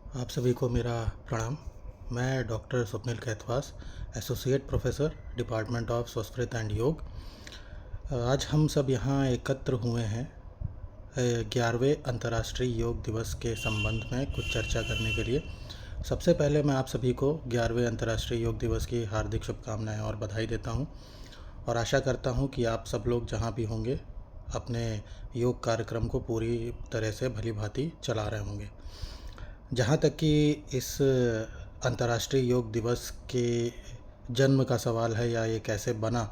आप सभी को मेरा प्रणाम। मैं doctor Swapnil Kaithwas, associate professor, department of Sanskrit and योग। आज हम सब यहाँ एकत्र हुए हैं 11वें अंतर्राष्ट्रीय योग दिवस के संबंध में कुछ चर्चा करने के लिए। सबसे पहले मैं आप सभी को 11वें अंतर्राष्ट्रीय योग दिवस की हार्दिक शुभकामनाएं और बधाई देता हूँ और आशा करता हूँ कि आप सब लोग जहाँ भी होंगे अपने योग कार्यक्रम को पूरी तरह से भली भांति चला रहे होंगे। जहाँ तक कि इस अंतर्राष्ट्रीय योग दिवस के जन्म का सवाल है या ये कैसे बना,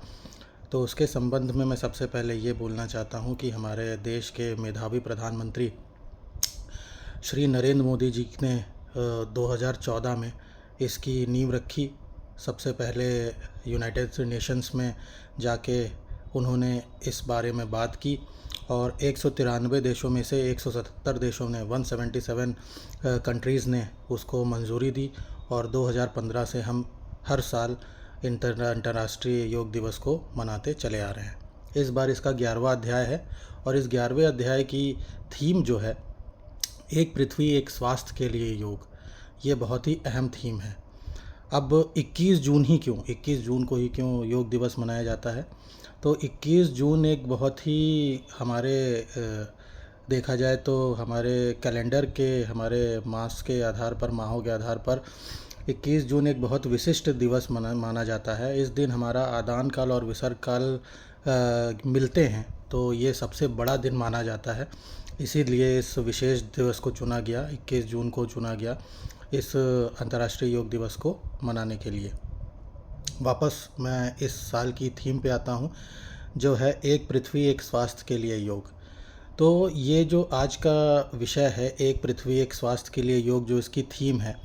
तो उसके संबंध में मैं सबसे पहले ये बोलना चाहता हूँ कि हमारे देश के मेधावी प्रधानमंत्री श्री नरेंद्र मोदी जी ने 2014 में इसकी नींव रखी। सबसे पहले यूनाइटेड नेशंस में जाके उन्होंने इस बारे में बात की और 193 देशों में से 177 देशों ने 177 कंट्रीज़ ने उसको मंजूरी दी और 2015 से हम हर साल अंतर्राष्ट्रीय योग दिवस को मनाते चले आ रहे हैं। इस बार इसका 11वां अध्याय है और इस 11वें अध्याय की थीम जो है, एक पृथ्वी एक स्वास्थ्य के लिए योग, ये बहुत ही अहम थीम है। अब 21 जून ही क्यों, 21 जून को ही क्यों योग दिवस मनाया जाता है? तो 21 जून एक बहुत ही हमारे देखा जाए तो हमारे कैलेंडर के, हमारे मास के आधार पर, माहों के आधार पर 21 जून एक बहुत विशिष्ट दिवस माना जाता है। इस दिन हमारा आदान काल और विसर्ग काल मिलते हैं, तो ये सबसे बड़ा दिन माना जाता है। इसीलिए इस विशेष दिवस को चुना गया, 21 जून को चुना गया इस अंतर्राष्ट्रीय योग दिवस को मनाने के लिए। वापस मैं इस साल की थीम पे आता हूँ, जो है एक पृथ्वी एक स्वास्थ्य के लिए योग। तो ये जो आज का विषय है, एक पृथ्वी एक स्वास्थ्य के लिए योग, जो इसकी थीम है,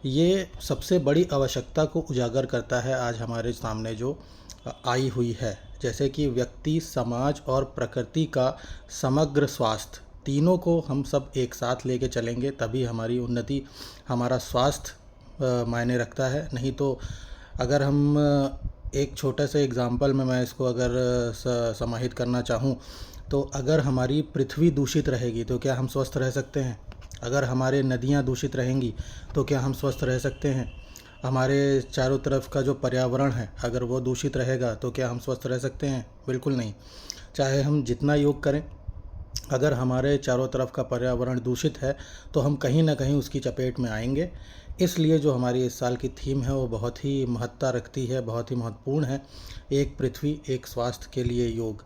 ये सबसे बड़ी आवश्यकता को उजागर करता है आज हमारे सामने जो आई हुई है। जैसे कि व्यक्ति, समाज और प्रकृति का समग्र स्वास्थ्य, तीनों को हम सब एक साथ लेके चलेंगे तभी हमारी उन्नति, हमारा स्वास्थ्य मायने रखता है। नहीं तो अगर हम एक छोटे से एग्ज़ाम्पल में मैं इसको अगर समाहित करना चाहूँ, तो अगर हमारी पृथ्वी दूषित रहेगी तो क्या हम स्वस्थ रह सकते हैं? अगर हमारे नदियाँ दूषित रहेंगी तो क्या हम स्वस्थ रह सकते हैं? हमारे चारों तरफ का जो पर्यावरण है, अगर वो दूषित रहेगा तो क्या हम स्वस्थ रह सकते हैं? बिल्कुल नहीं। चाहे हम जितना योग करें, अगर हमारे चारों तरफ का पर्यावरण दूषित है तो हम कहीं ना कहीं उसकी चपेट में आएंगे। इसलिए जो हमारी इस साल की थीम है वो बहुत ही महत्ता रखती है, बहुत ही महत्वपूर्ण है, एक पृथ्वी एक स्वास्थ्य के लिए योग।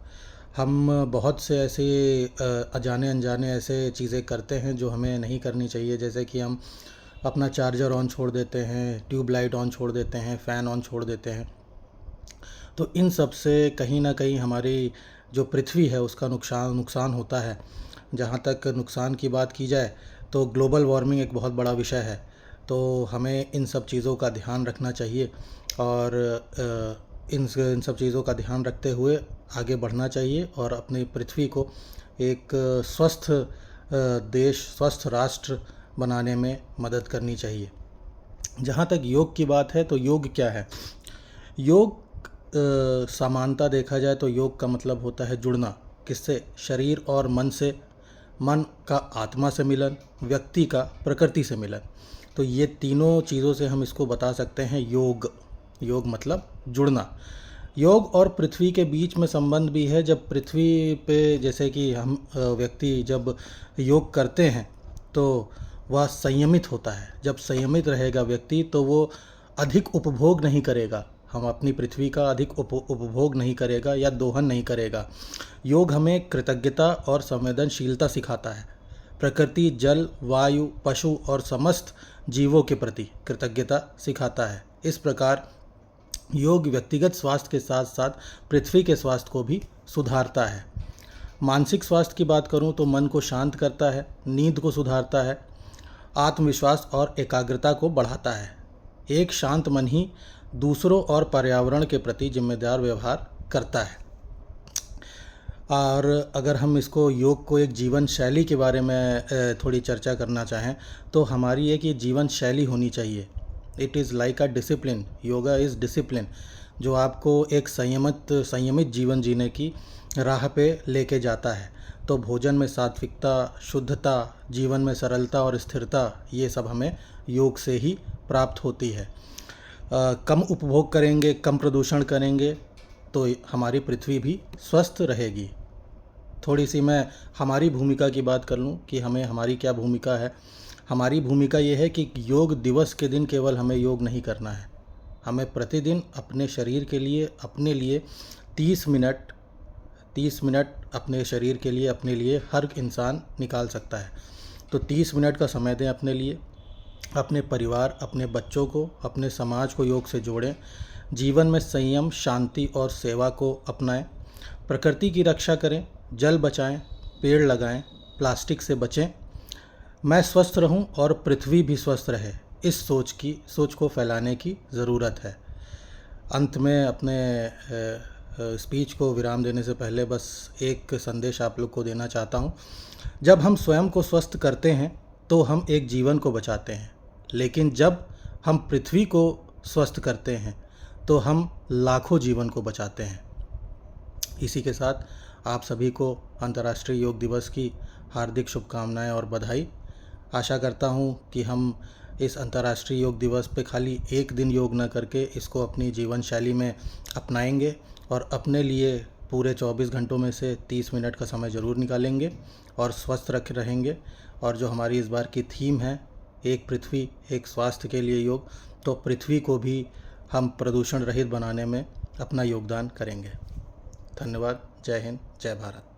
हम बहुत से ऐसे अजाने अनजाने ऐसे चीज़ें करते हैं जो हमें नहीं करनी चाहिए। जैसे कि हम अपना चार्जर ऑन छोड़ देते हैं, ट्यूबलाइट ऑन छोड़ देते हैं, फ़ैन ऑन छोड़ देते हैं। तो इन सब से कहीं ना कहीं हमारी जो पृथ्वी है उसका नुकसान होता है। जहाँ तक नुकसान की बात की जाए तो ग्लोबल वार्मिंग एक बहुत बड़ा विषय है, तो हमें इन सब चीज़ों का ध्यान रखना चाहिए और इन सब चीज़ों का ध्यान रखते हुए आगे बढ़ना चाहिए और अपनी पृथ्वी को एक स्वस्थ देश, स्वस्थ राष्ट्र बनाने में मदद करनी चाहिए। जहाँ तक योग की बात है, तो योग क्या है? योग समानता देखा जाए तो योग का मतलब होता है जुड़ना। किससे? शरीर और मन से, मन का आत्मा से मिलन, व्यक्ति का प्रकृति से मिलन। तो ये तीनों चीज़ों से हम इसको बता सकते हैं योग। योग मतलब जुड़ना। योग और पृथ्वी के बीच में संबंध भी है। जब पृथ्वी पे, जैसे कि हम व्यक्ति जब योग करते हैं तो वह संयमित होता है। जब संयमित रहेगा व्यक्ति तो वो अधिक उपभोग नहीं करेगा, हम अपनी पृथ्वी का अधिक उपभोग नहीं करेगा या दोहन नहीं करेगा। योग हमें कृतज्ञता और संवेदनशीलता सिखाता है। प्रकृति, जल, वायु, पशु और समस्त जीवों के प्रति कृतज्ञता सिखाता है। इस प्रकार योग व्यक्तिगत स्वास्थ्य के साथ साथ पृथ्वी के स्वास्थ्य को भी सुधारता है। मानसिक स्वास्थ्य की बात करूं तो मन को शांत करता है, नींद को सुधारता है, आत्मविश्वास और एकाग्रता को बढ़ाता है। एक शांत मन ही दूसरों और पर्यावरण के प्रति जिम्मेदार व्यवहार करता है। और अगर हम इसको, योग को एक जीवन शैली के बारे में थोड़ी चर्चा करना चाहें तो हमारी एक ये जीवन शैली होनी चाहिए। It is like a discipline. Yoga is discipline, जो आपको एक संयमित जीवन जीने की राह पे लेके जाता है। तो भोजन में सात्विकता, शुद्धता, जीवन में सरलता और स्थिरता, ये सब हमें योग से ही प्राप्त होती है। कम उपभोग करेंगे, कम प्रदूषण करेंगे तो हमारी पृथ्वी भी स्वस्थ रहेगी। थोड़ी सी मैं हमारी भूमिका की बात कर लूँ कि हमारी क्या भूमिका है। हमारी भूमिका ये है कि योग दिवस के दिन केवल हमें योग नहीं करना है, हमें प्रतिदिन अपने शरीर के लिए, अपने लिए 30 मिनट अपने शरीर के लिए, अपने लिए हर इंसान निकाल सकता है। तो 30 मिनट का समय दें अपने लिए, अपने परिवार, अपने बच्चों को, अपने समाज को योग से जोड़ें। जीवन में संयम, शांति और सेवा को अपनाएं। प्रकृति की रक्षा करें, जल बचाएं, पेड़ लगाएं, प्लास्टिक से बचें। मैं स्वस्थ रहूं और पृथ्वी भी स्वस्थ रहे, इस सोच को फैलाने की ज़रूरत है। अंत में अपने स्पीच को विराम देने से पहले बस एक संदेश आप लोग को देना चाहता हूं। जब हम स्वयं को स्वस्थ करते हैं तो हम एक जीवन को बचाते हैं, लेकिन जब हम पृथ्वी को स्वस्थ करते हैं तो हम लाखों जीवन को बचाते हैं। इसी के साथ आप सभी को अंतर्राष्ट्रीय योग दिवस की हार्दिक शुभकामनाएं और बधाई। आशा करता हूं कि हम इस अंतर्राष्ट्रीय योग दिवस पे खाली एक दिन योग न करके इसको अपनी जीवन शैली में अपनाएंगे और अपने लिए पूरे 24 घंटों में से 30 मिनट का समय ज़रूर निकालेंगे और स्वस्थ रहेंगे। और जो हमारी इस बार की थीम है, एक पृथ्वी एक स्वास्थ्य के लिए योग, तो पृथ्वी को भी हम प्रदूषण रहित बनाने में अपना योगदान करेंगे। धन्यवाद। जय हिंद, जय भारत।